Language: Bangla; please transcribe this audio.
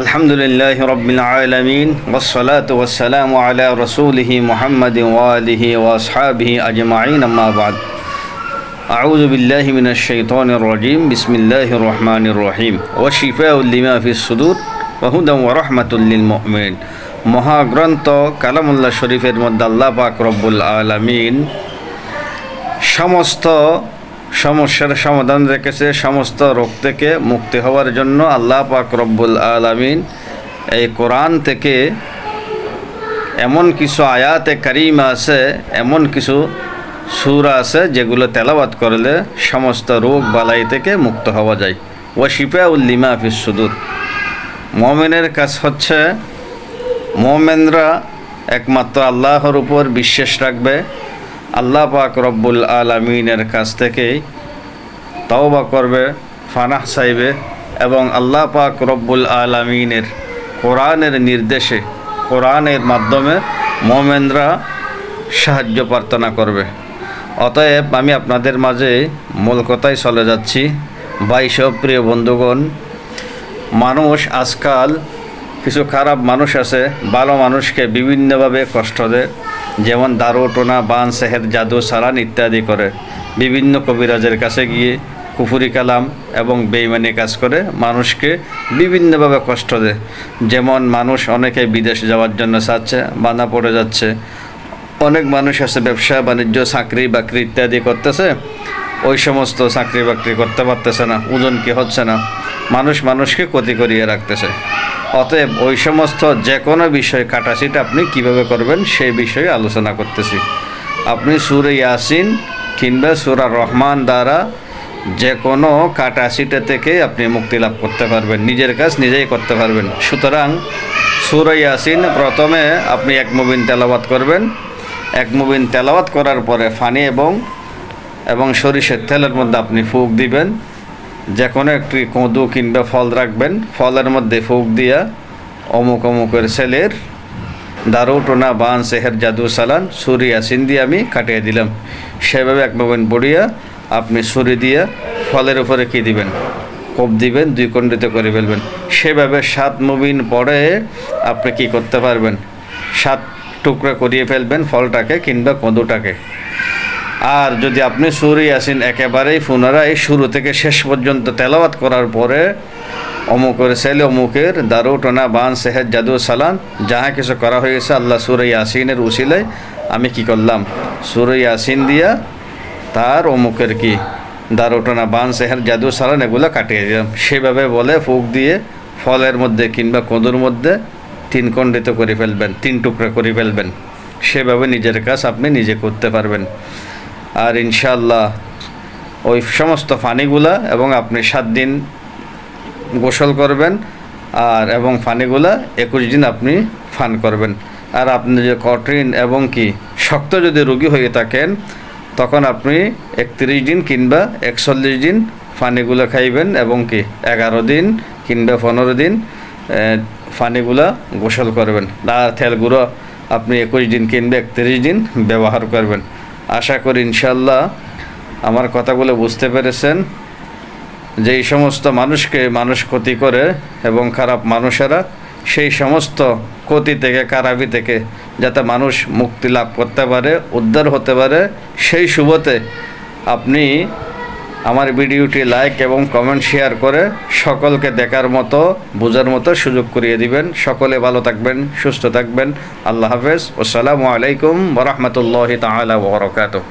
আলহামদুলিল্লাহি রাব্বিল আলামিন ওয়াসসালাতু ওয়াসসালামু আলা রাসূলিহি মুহাম্মাদিন ওয়া আলিহি ওয়া আসহাবিহি আজমাইন আম্মা বা'দ। আউযু বিল্লাহি মিনাশ শাইতানির রাজীম। বিসমিল্লাহির রহমানির রহিম। ওয়া শিফাউল লিমা ফিস সুদূর ওয়া হুদান ওয়া রাহমাতুল লিল মুমিনিন। মহাগ্রন্থ কালামুল্লাহ শরীফের মধ্যে আল্লাহ পাক রব্বুল আলামিন সমস্ত সমস্যার সমাধান রেখেছে। সমস্ত রোগ থেকে মুক্তি হওয়ার জন্য আল্লাহ পাক রব্বুল আলামিন এই কোরআন থেকে এমন কিছু আয়াতে কারিমা আছে, এমন কিছু সূরা আছে যেগুলো তেলাওয়াত করলে সমস্ত রোগ বালাই থেকে মুক্ত হওয়া যায়। ওয়া শিফাউল লিমা ফিস সুদূর। মুমিনের কাজ হচ্ছে, মুমিনরা একমাত্র আল্লাহর উপর বিশ্বাস রাখবে, আল্লাহ পাক রব্বুল আলামিনের কাছ থেকেই তওবা করবে, ফানাহ চাইবে এবং আল্লাহ পাক রব্বুল আলামিনের কোরআনের নির্দেশে, কোরআনের মাধ্যমে মুমিনরা সাহায্য প্রার্থনা করবে। অতএব আমি আপনাদের মাঝে মূল কথায় চলে যাচ্ছি। ভাই সব প্রিয় বন্ধুগণ, মানুষ আজকাল কিছু খারাপ মানুষ আছে, ভালো মানুষকে বিভিন্নভাবে কষ্ট দেয়, যেমন দারু টোনা বান সেহের জাদু সালান ইত্যাদি করে। বিভিন্ন কবিরাজের কাছে গিয়ে কুফরি কালাম এবং বেঈমানি কাজ করে মানুষকে বিভিন্নভাবে কষ্ট দেয়। যেমন মানুষ অনেকে বিদেশ যাওয়ার জন্য চাচ্ছে, বাধা পড়ে যাচ্ছে। অনেক মানুষ আছে ব্যবসা বাণিজ্য চাকরি বাকরি ইত্যাদি করতেছে, ওই সমস্ত চাকরি বাকরি করতে পারতেছে না, ওজন কি হচ্ছে না, মানুষকে ক্ষতি করিয়ে রাখতেছে। অতএব ওই সমস্ত যে কোনো বিষয় কাটাছিটা আপনি কিভাবে করবেন সেই বিষয়ে আলোচনা করতেছি। আপনি সূরা ইয়াসিন কিংবা সূরা রহমান দ্বারা যে কোনো কাটাছিটা থেকে আপনি মুক্তি লাভ করতে পারবেন, নিজের কাজ নিজেই করতে পারবেন। সুতরাং সূরা ইয়াসিন প্রথমে আপনি এক মুবিন তেলাওয়াত করবেন। এক মুবিন তেলাওয়াত করার পরে ফানি এবং সরিষার তেলের মধ্যে আপনি ফুঁক দিবেন। যে কোনো একটি কদু কিংবা ফল রাখবেন, ফলের মধ্যে ফুঁক দিয়া অমুকের ছেলের দারু টোনা বান সেহের জাদু সালান সূরা ইয়াসিন দিয়ে আমি কাটিয়ে দিলাম। সেভাবে এক মুবিন পড়িয়া আপনি ছুরি দিয়ে ফলের উপরে কি দিবেন, কোপ দিবেন, দুই খণ্ডিত করে ফেলবেন। সেভাবে 7 মুবিন পরে আপনি কি করতে পারবেন, 7 টুকরা করিয়ে ফেলবেন ফলটাকে কিংবা কদুটাকে। আর যদি আপনি সূরা ইয়াসিন একেবারেই পুনরায় শুরু থেকে শেষ পর্যন্ত তেলাওয়াত করার পরে অমুকের ছেলে অমুকের দারু টোনা বান সেহের জাদু সালান যাহা কিছু করা হয়েছে আল্লাহ সূরা ইয়াসিনের উসিলায় আমি কি করলাম, সূরা ইয়াসিন দিয়া তার অমুকের কি দারু টোনা বান সেহের জাদু সালান এগুলো কাটিয়ে দিলাম। সেভাবে বলে ফুঁক দিয়ে ফলের মধ্যে কিংবা কদুর মধ্যে 3 খণ্ডিত করে ফেলবেন, 3 টুকরা করে ফেলবেন। সেভাবে নিজের কাজ আপনি নিজে করতে পারবেন। আর ইনশাআল্লাহ ওই সমস্ত পানিগুলা এবং আপনি 7 দিন গোসল করবেন আর এবং পানিগুলা 21 দিন আপনি পান করবেন। আর আপনি যে কঠিন এবং কি শক্ত যদি রোগী হয়ে থাকেন তখন আপনি 31 দিন কিংবা 41 দিন পানিগুলো খাইবেন এবং কি 11 দিন কিংবা 15 দিন পানিগুলা গোসল করবেন। আর তেলগুলো আপনি 21 দিন কিংবা 31 দিন ব্যবহার করবেন। আশা করি ইনশাআল্লাহ আমার কথাগুলো বুঝতে পেরেছেন। যে এই সমস্ত মানুষকে মানুষ ক্ষতি করে এবং খারাপ মানুষেরা সেই সমস্ত ক্ষতি থেকে খারাপি থেকে যাতে মানুষ মুক্তি লাভ করতে পারে, উদ্ধার হতে পারে, সেই শুভতে আপনি আমার ভিডিওটি লাইক এবং কমেন্ট শেয়ার করে সকলকে দেখার মতো বোঝার মতো সুযোগ করিয়ে দিবেন। সকলে ভালো থাকবেন, সুস্থ থাকবেন। আল্লাহ হাফেজ। আসসালামু আলাইকুম ওয়া রাহমাতুল্লাহি তাআলা ওয়া বারাকাতুহু।